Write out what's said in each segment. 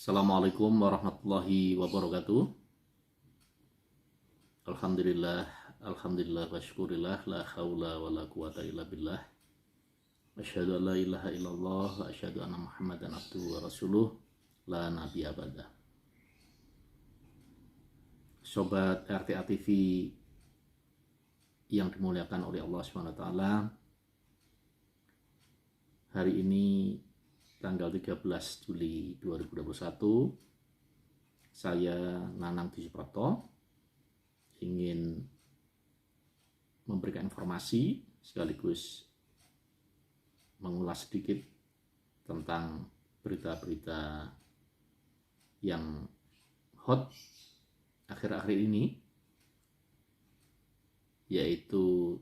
Assalamualaikum warahmatullahi wabarakatuh. Alhamdulillah wa syukurillah, la haula wa la quwata illa billah. Asyhadu an la ilaha illallah wa asyhadu anna Muhammadan abduhu wa rasuluh, la nabiyya ba'dah. Sobat RTA TV yang dimuliakan oleh Allah SWT, hari ini tanggal 13 Juli 2021, saya Nanang Dwi Suprapto ingin memberikan informasi sekaligus mengulas sedikit tentang berita-berita yang hot akhir-akhir ini, yaitu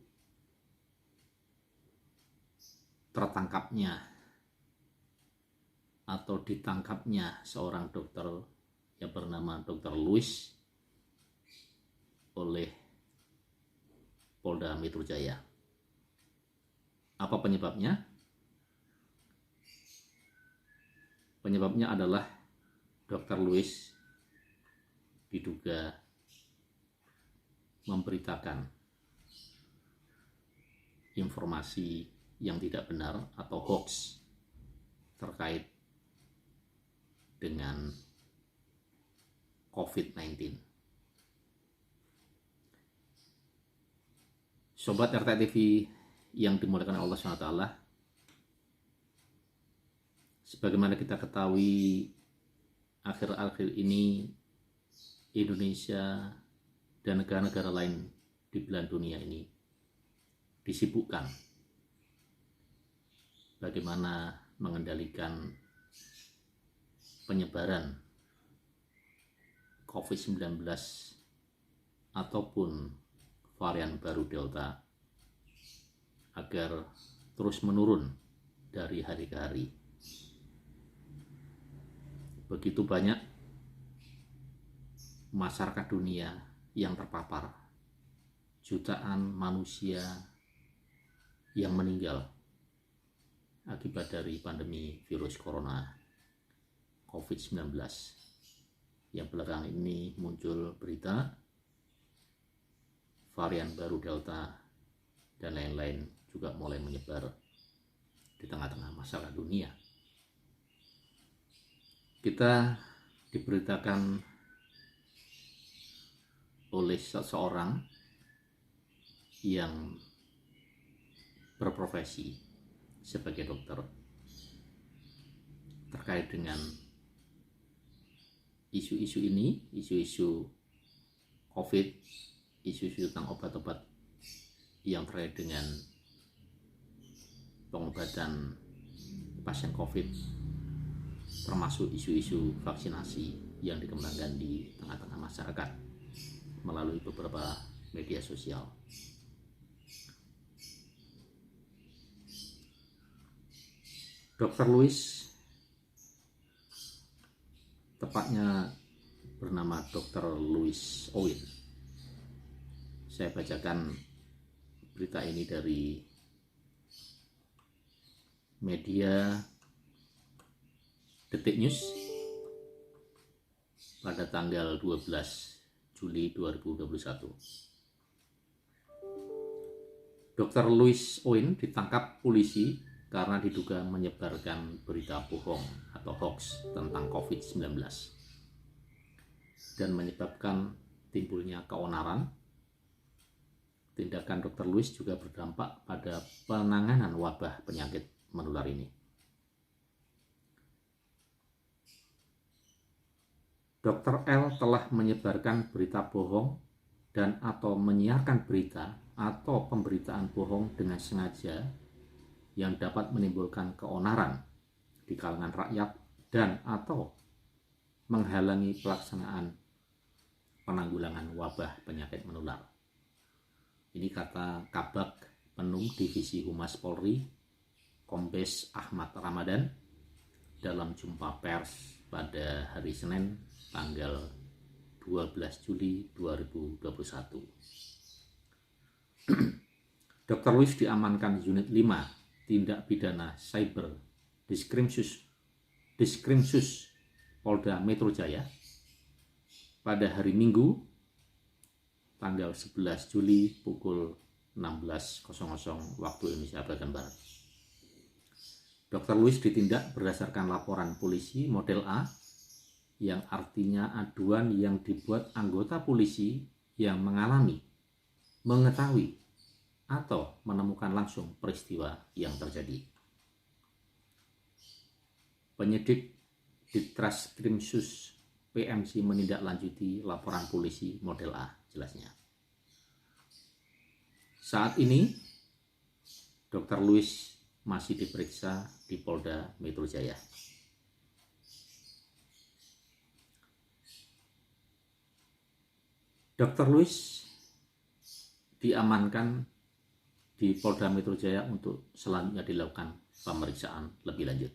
tertangkapnya atau ditangkapnya seorang dokter yang bernama Dr. Louis oleh Polda Metro Jaya. Apa penyebabnya? Penyebabnya adalah Dr. Louis diduga memberitakan informasi yang tidak benar atau hoax terkait dengan COVID-19. Sobat RTA TV yang dimuliakan Allah SWT, sebagaimana kita ketahui, akhir-akhir ini Indonesia dan negara-negara lain di belahan dunia ini disibukkan bagaimana mengendalikan penyebaran COVID-19 ataupun varian baru Delta agar terus menurun dari hari ke hari. Begitu banyak masyarakat dunia yang terpapar, jutaan manusia yang meninggal akibat dari pandemi virus corona COVID-19 yang belakangan ini muncul berita varian baru Delta dan lain-lain juga mulai menyebar di tengah-tengah masyarakat dunia. Kita diberitakan oleh seseorang yang berprofesi sebagai dokter terkait dengan isu-isu ini, isu-isu COVID, isu-isu tentang obat-obat yang terkait dengan pengobatan pasien COVID, termasuk isu-isu vaksinasi yang dikembangkan di tengah-tengah masyarakat melalui beberapa media sosial. Dr. Louis, tepatnya bernama Dr. Louis Owen. Saya bacakan berita ini dari media Detik News pada tanggal 12 Juli 2021. Dr. Louis Owen ditangkap polisi karena diduga menyebarkan berita bohong atau hoax tentang COVID-19 dan menyebabkan timbulnya keonaran. Tindakan Dr. Louis juga berdampak pada penanganan wabah penyakit menular ini. Dr. L telah menyebarkan berita bohong dan atau menyiarkan berita atau pemberitaan bohong dengan sengaja yang dapat menimbulkan keonaran di kalangan rakyat dan atau menghalangi pelaksanaan penanggulangan wabah penyakit menular. Ini kata Kabag Penum Divisi Humas Polri, Kombes Ahmad Ramadan, dalam jumpa pers pada hari Senin tanggal 12 Juli 2021. Dr. Louis diamankan unit 5 tindak pidana cyber Diskrimsus Polda Metro Jaya pada hari Minggu tanggal 11 Juli pukul 16.00 waktu Indonesia bagian Barat. Dr. Louis ditindak berdasarkan laporan polisi model A, yang artinya aduan yang dibuat anggota polisi yang mengalami, mengetahui, atau menemukan langsung peristiwa yang terjadi. Penyidik Ditreskrimsus PMC menindaklanjuti laporan polisi model A, jelasnya. Saat ini, Dr. Louis masih diperiksa di Polda Metro Jaya. Dr. Louis diamankan di Polda Metro Jaya untuk selanjutnya dilakukan pemeriksaan lebih lanjut.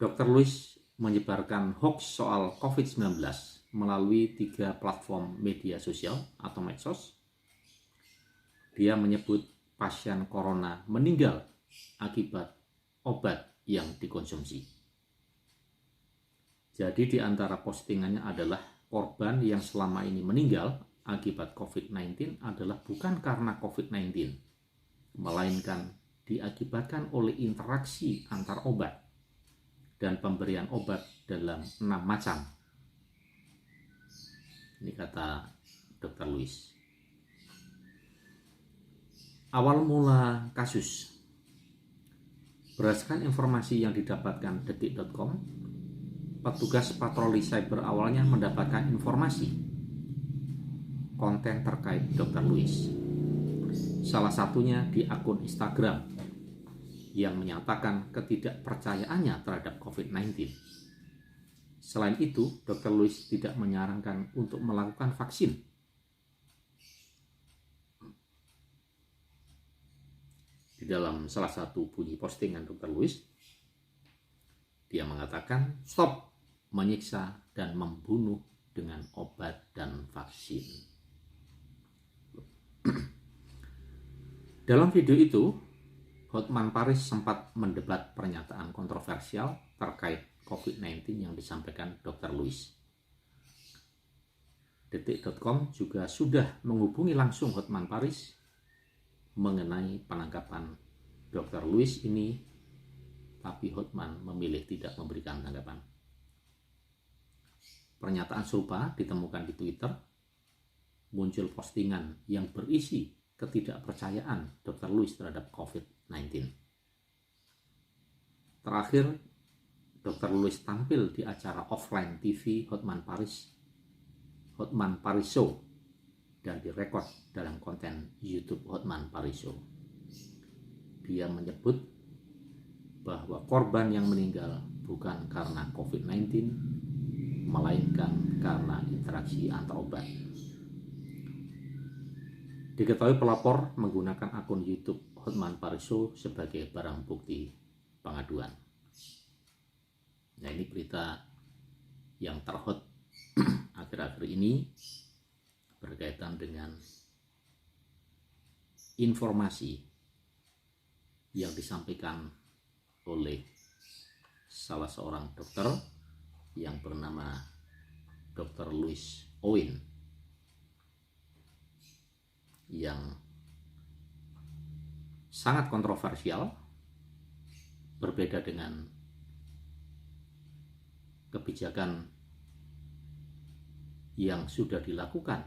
Dr. Louis menyebarkan hoax soal COVID-19 melalui 3 platform media sosial atau medsos. Dia menyebut pasien corona meninggal akibat obat yang dikonsumsi. Jadi di antara postingannya adalah korban yang selama ini meninggal akibat COVID-19 adalah bukan karena COVID-19, melainkan diakibatkan oleh interaksi antar obat dan pemberian obat dalam 6 macam. Ini kata Dr. Louis. Awal mula kasus. Berdasarkan informasi yang didapatkan detik.com, petugas patroli cyber awalnya mendapatkan informasi konten terkait Dr. Louis. Salah satunya di akun Instagram yang menyatakan ketidakpercayaannya terhadap COVID-19. Selain itu, Dr. Louis tidak menyarankan untuk melakukan vaksin. Di dalam salah satu bunyi postingan Dr. Louis, dia mengatakan stop menyiksa dan membunuh dengan obat dan vaksin. Dalam video itu, Hotman Paris sempat mendebat pernyataan kontroversial terkait COVID-19 yang disampaikan Dr. Louis. Detik.com juga sudah menghubungi langsung Hotman Paris mengenai penangkapan Dr. Louis ini, tapi Hotman memilih tidak memberikan tanggapan. Pernyataan serupa ditemukan di Twitter. Muncul postingan yang berisi ketidakpercayaan Dr. Louis terhadap COVID-19. Terakhir, Dr. Louis tampil di acara offline TV Hotman Paris Show, dan direkod dalam konten YouTube Hotman Paris Show. Dia menyebut bahwa korban yang meninggal bukan karena COVID-19, melainkan karena interaksi antar obat. Diketahui pelapor menggunakan akun YouTube Hotman Paris Show sebagai barang bukti pengaduan. Nah, ini berita yang terhot akhir-akhir ini berkaitan dengan informasi yang disampaikan oleh salah seorang dokter yang bernama Dr. Louis Owen, yang sangat kontroversial, berbeda dengan kebijakan yang sudah dilakukan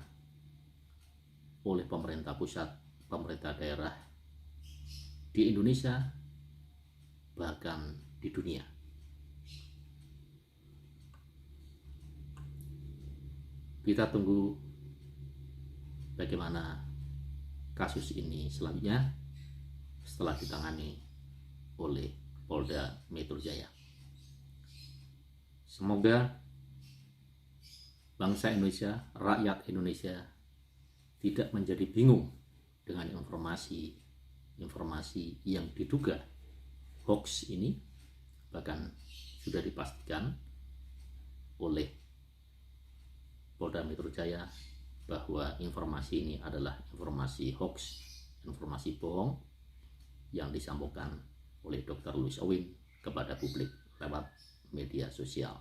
oleh pemerintah pusat, pemerintah daerah di Indonesia, bahkan di dunia. Kita tunggu bagaimana kasus ini selanjutnya setelah ditangani oleh Polda Metro Jaya. Semoga bangsa Indonesia, rakyat Indonesia tidak menjadi bingung dengan informasi yang diduga hoax ini, bahkan sudah dipastikan oleh Polda Metro Jaya bahwa informasi ini adalah informasi hoax, informasi bohong yang disampaikan oleh Dr. Louis Owen kepada publik. lewat media sosial.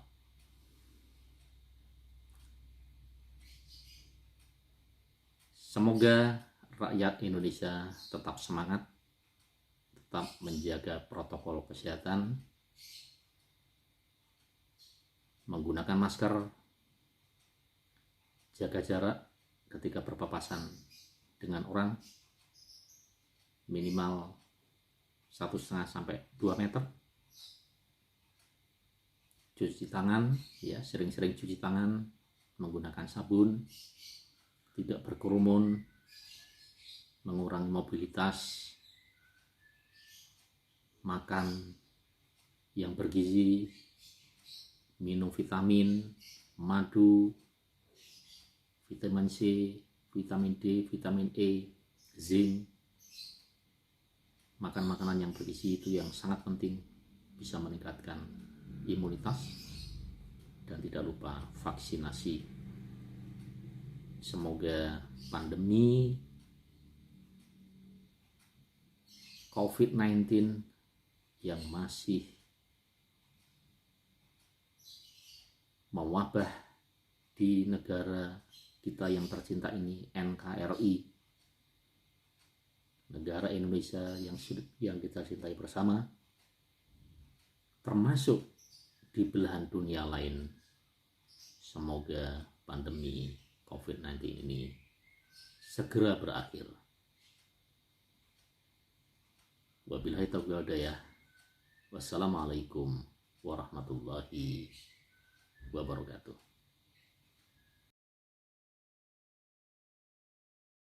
Semoga rakyat Indonesia tetap semangat, tetap menjaga protokol kesehatan, menggunakan masker, jaga jarak ketika berpapasan dengan orang, minimal 1,5 sampai 2 meter. Cuci tangan, ya sering-sering cuci tangan, menggunakan sabun, tidak berkerumun, mengurangi mobilitas, makan yang bergizi, minum vitamin, madu, vitamin C, vitamin D, vitamin E, zinc. Makan makanan yang bergizi itu yang sangat penting, bisa meningkatkan imunitas, dan tidak lupa vaksinasi. Semoga pandemi COVID-19 yang masih mewabah di negara kita yang tercinta ini, NKRI, negara Indonesia yang kita cintai bersama, termasuk di belahan dunia lain. Semoga pandemi COVID-19 ini segera berakhir. Wabillahi taufiq wal hidayah. Wassalamualaikum warahmatullahi wabarakatuh.